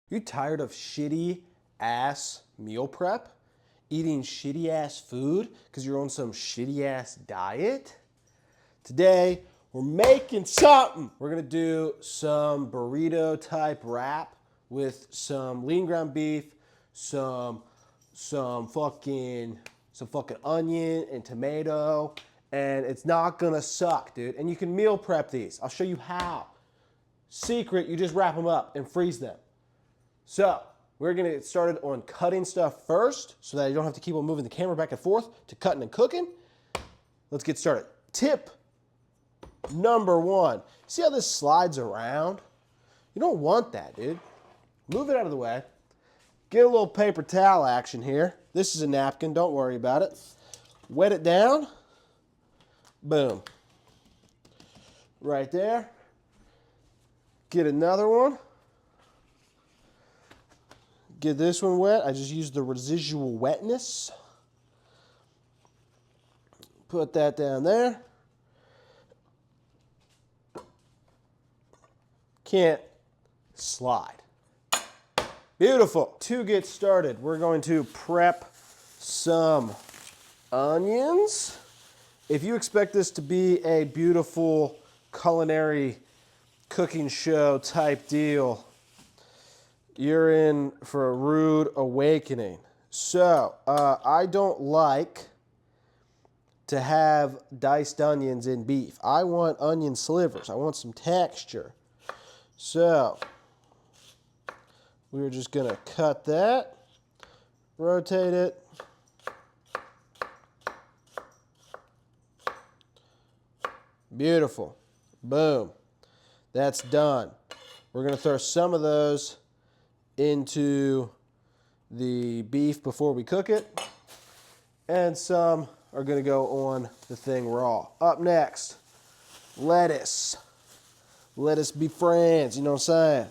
You tired of shitty ass meal prep? Eating shitty ass food because you're on some shitty ass diet? Today, we're making something. We're gonna do some burrito type wrap with some lean ground beef, some fucking onion and tomato, and it's not gonna suck, dude. And you can meal prep these. I'll show you how. Secret, you just wrap them up and freeze them. So, we're gonna get started on cutting stuff first so that you don't have to keep on moving the camera back and forth to cutting and cooking. Let's get started. Tip number one. See how this slides around? You don't want that, dude. Move it out of the way. Get a little paper towel action here. This is a napkin, don't worry about it. Wet it down. Boom. Right there. Get another one. Get this one wet. I just used the residual wetness. Put that down there. Can't slide. Beautiful. To get started, we're going to prep some onions. If you expect this to be a beautiful culinary cooking show type deal, you're in for a rude awakening. So, I don't like to have diced onions in beef. I want onion slivers. I want some texture. So, we're just gonna cut that, rotate it, beautiful, boom, that's done. We're gonna throw some of those into the beef before we cook it, and some are gonna go on the thing raw. Up next, lettuce. Lettuce be friends, you know what I'm saying?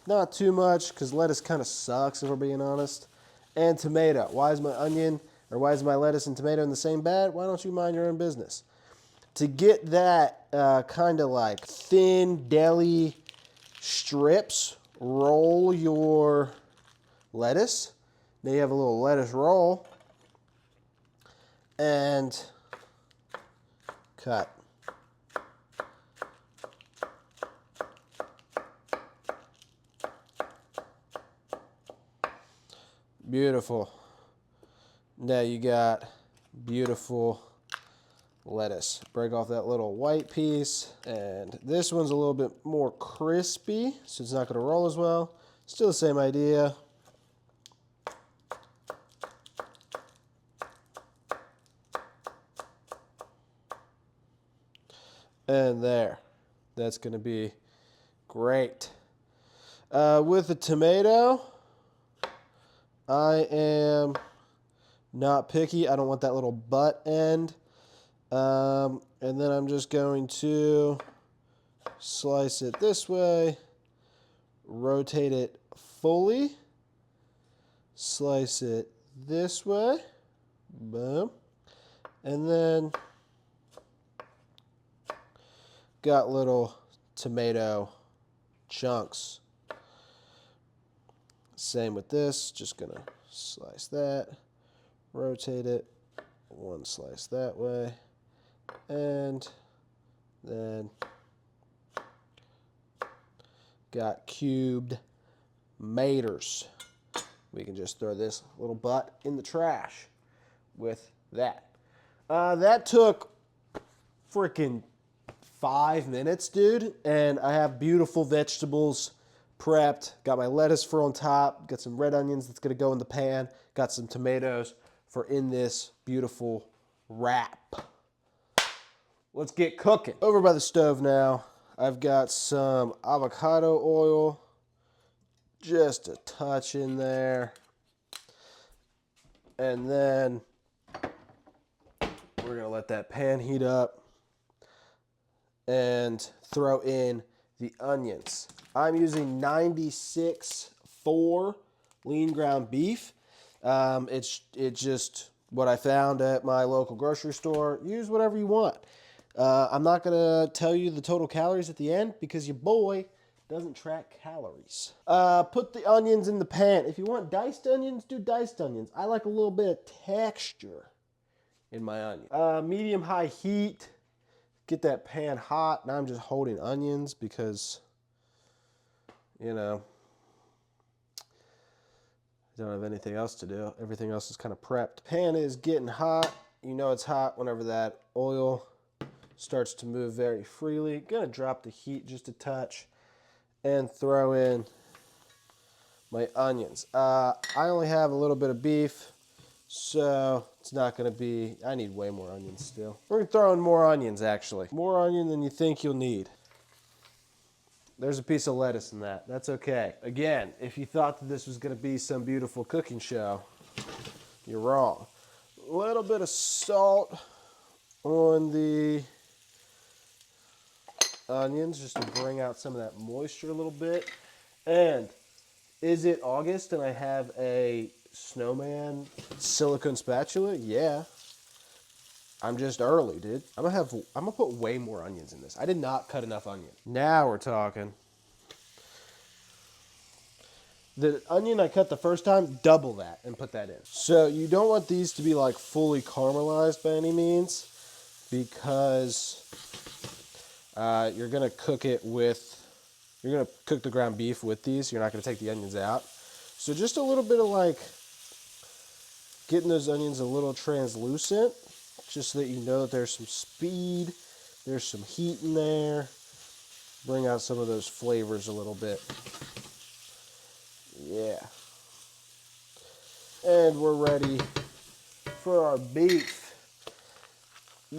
Not too much, because lettuce kind of sucks if we're being honest. And tomato. Why is my lettuce and tomato in the same bag? Why don't you mind your own business? To get that kind of like thin deli strips, roll your lettuce. Now you have a little lettuce roll. And cut. Beautiful. Now you got beautiful lettuce. Break off that little white piece. And this one's a little bit more crispy, so it's not going to roll as well. Still the same idea. And there. That's going to be great. With the tomato, I am not picky. I don't want that little butt end. And then I'm just going to slice it this way, rotate it fully, slice it this way, boom, and then got little tomato chunks. Same with this, just gonna slice that, rotate it, one slice that way, and then got cubed maters. We can just throw this little butt in the trash with that. That took freaking 5 minutes, dude, and I have beautiful vegetables prepped. Got my lettuce for on top, got some red onions that's gonna go in the pan, got some tomatoes for in this beautiful wrap. Let's get cooking. Over by the stove now, I've got some avocado oil, just a touch in there. And then we're gonna let that pan heat up and throw in the onions. I'm using 96.4 lean ground beef. It's just what I found at my local grocery store. Use whatever you want. I'm not going to tell you the total calories at the end because your boy Doesn't track calories. Put the onions in the pan. If you want diced onions, do diced onions. I like a little bit of texture in my onion. Medium-high heat. Get that pan hot. Now I'm just holding onions because, you know, I don't have anything else to do. Everything else is kind of prepped. Pan is getting hot. You know it's hot whenever that oil starts to move very freely. Gonna drop the heat just a touch and throw in my onions. I only have a little bit of beef, so it's not gonna be, I need way more onions still. We're gonna throw in more onions actually. More onion than you think you'll need. There's a piece of lettuce in that. That's okay. Again, if you thought that this was gonna be some beautiful cooking show, you're wrong. A little bit of salt on the onions just to bring out some of that moisture a little bit. And is it August and I have a snowman silicone spatula? Yeah. I'm just early, dude. I'm gonna put way more onions in this. I did not cut enough onion. Now we're talking. The onion I cut the first time, double that and put that in. So you don't want these to be like fully caramelized by any means because you're gonna cook it with, you're gonna cook the ground beef with these. You're not gonna take the onions out. So just a little bit of like getting those onions a little translucent, just so that you know that there's some speed, there's some heat in there. Bring out some of those flavors a little bit. Yeah. And we're ready for our beef.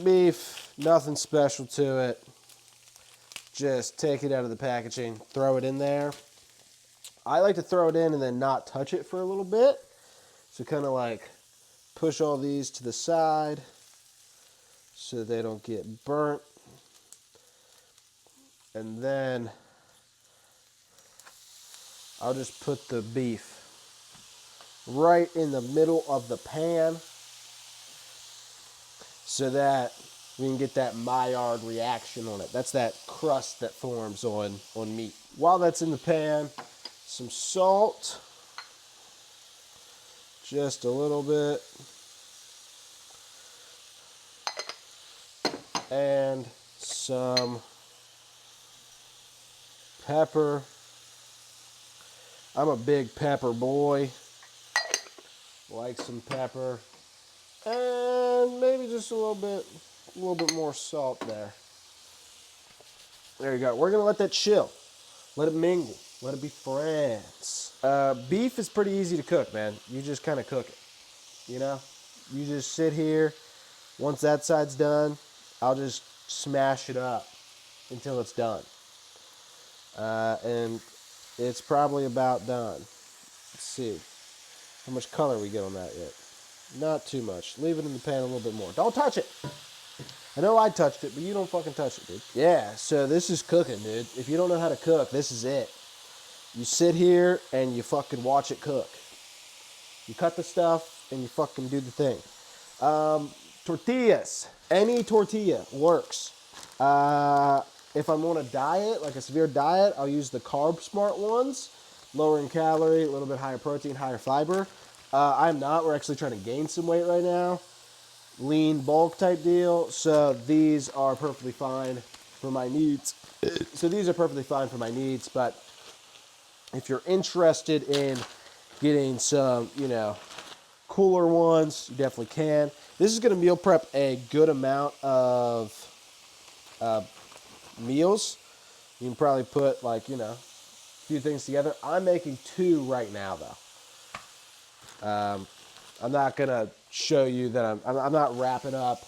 Beef, nothing special to it. Just take it out of the packaging, throw it in there. I like to throw it in and then not touch it for a little bit. So kind of like push all these to the side so they don't get burnt. And then I'll just put the beef right in the middle of the pan so that we can get that Maillard reaction on it. That's that crust that forms on meat. While that's in the pan, some salt, just a little bit, and some pepper. I'm a big pepper boy. Like some pepper. And maybe just a little bit more salt there. There you go. We're gonna let that chill. Let it mingle. Let it be friends. Beef is pretty easy to cook, man. You just kind of cook it. You know? You just sit here. Once that side's done, I'll just smash it up until it's done. And it's probably about done. Let's see how much color we get on that yet. Not too much. Leave it in the pan a little bit more. Don't touch it. I know I touched it, but you don't fucking touch it, dude. Yeah, so this is cooking, dude. If you don't know how to cook, this is it. You sit here and you fucking watch it cook. You cut the stuff and you fucking do the thing. Tortillas. Any tortilla works. If I'm on a diet, like a severe diet, I'll use the Carb Smart ones. Lower in calorie, a little bit higher protein, higher fiber. I'm not. We're actually trying to gain some weight right now. Lean bulk type deal. So these are perfectly fine for my needs. But if you're interested in getting some, cooler ones, you definitely can. This is going to meal prep a good amount of meals. You can probably put a few things together. I'm making 2 right now though. I'm not gonna show you that I'm not wrapping up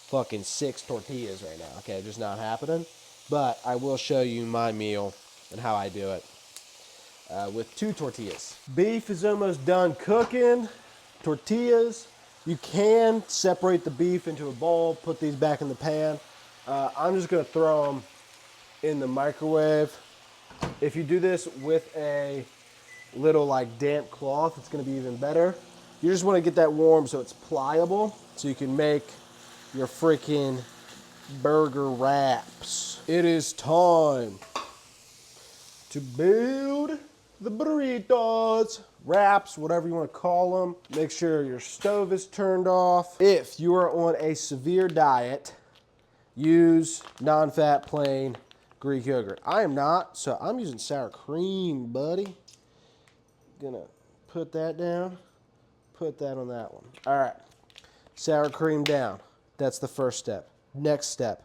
fucking 6 tortillas right now. Okay, just not happening. But I will show you my meal and how I do it with 2 tortillas. Beef is almost done cooking. Tortillas, you can separate the beef into a bowl, put these back in the pan. I'm just gonna throw them in the microwave. If you do this with a little damp cloth, it's gonna be even better. You just wanna get that warm so it's pliable so you can make your freaking burger wraps. It is time to build the burritos, wraps, whatever you want to call them. Make sure your stove is turned off. If you are on a severe diet, use non-fat plain Greek yogurt. I am not, so I'm using sour cream, buddy. Gonna put that down, put that on that one. All right, sour cream down. That's the first step. Next step,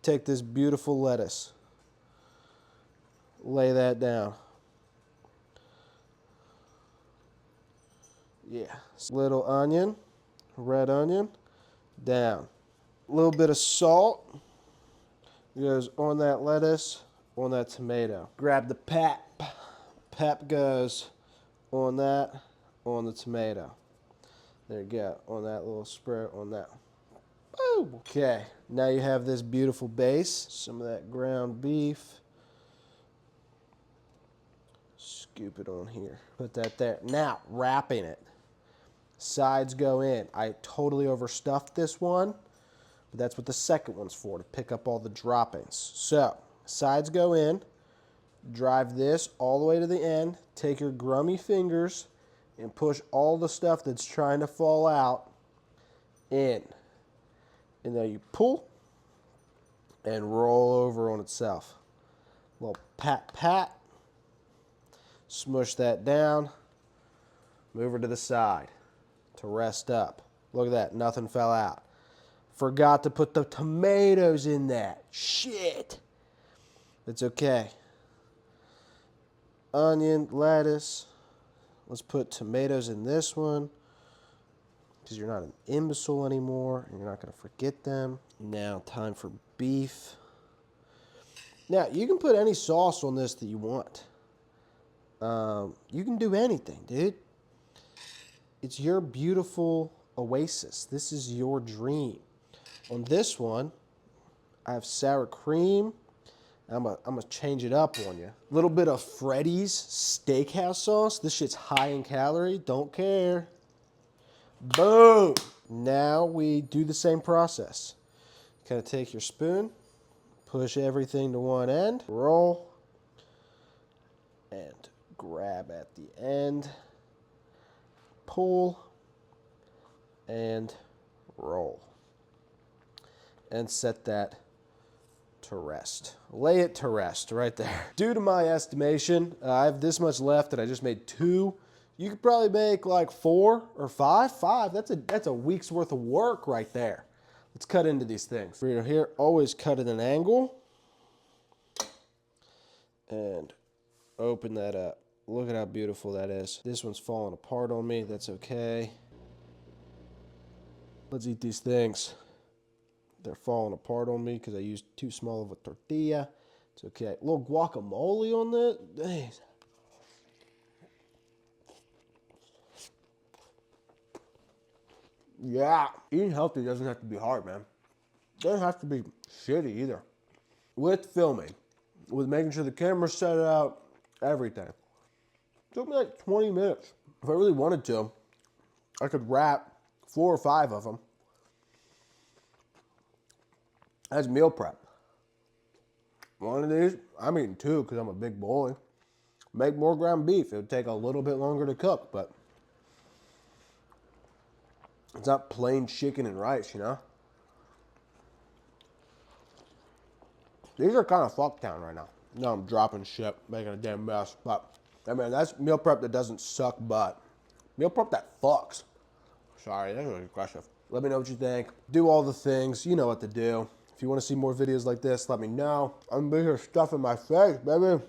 take this beautiful lettuce, lay that down. Yeah, little onion, red onion, down. A little bit of salt goes on that lettuce, on that tomato. Grab the pep. Pep goes on that, on the tomato. There you go, on that little spread, on that. Boom. Okay, now you have this beautiful base. Some of that ground beef. Scoop it on here. Put that there. Now, wrapping it. Sides go in. I totally overstuffed this one, but that's what the second one's for, to pick up all the droppings. So, sides go in. Drive this all the way to the end. Take your grummy fingers and push all the stuff that's trying to fall out in. And then you pull and roll over on itself. A little pat, pat. Smush that down. Move her to the side to rest up. Look at that, nothing fell out. Forgot to put the tomatoes in that. Shit. It's okay. Onion, lettuce. Let's put tomatoes in this one, because you're not an imbecile anymore and you're not going to forget them. Now, time for beef. Now, you can put any sauce on this that you want. You can do anything, dude. It's your beautiful oasis. This is your dream. On this one, I have sour cream. I'm gonna change it up on you. A little bit of Freddy's steakhouse sauce. This shit's high in calorie. Don't care. Boom. Now we do the same process. Kind of take your spoon, push everything to one end, roll, and grab at the end, pull, and roll. And set that to rest. Lay it to rest right there. Due to my estimation, I have this much left and I just made 2. You could probably make like 4 or 5. 5, that's a week's worth of work right there. Let's cut into these things. Burrito here, always cut at an angle. And open that up. Look at how beautiful that is. This one's falling apart on me, that's okay. Let's eat these things. They're falling apart on me because I used too small of a tortilla. It's okay. A little guacamole on that. Dang. Yeah. Eating healthy doesn't have to be hard, man. It doesn't have to be shitty either. With filming, with making sure the camera's set out, everything. It took me like 20 minutes. If I really wanted to, I could wrap 4 or 5 of them. That's meal prep. One of these, I'm eating 2 because I'm a big boy. Make more ground beef. It would take a little bit longer to cook, but it's not plain chicken and rice, you know? These are kind of fucktown right now. No, I'm dropping shit, making a damn mess. But, I mean, that's meal prep that doesn't suck butt. Meal prep that fucks. Sorry, that was aggressive. Let me know what you think. Do all the things. You know what to do. If you want to see more videos like this, let me know. I'm gonna be here stuffing my face, baby.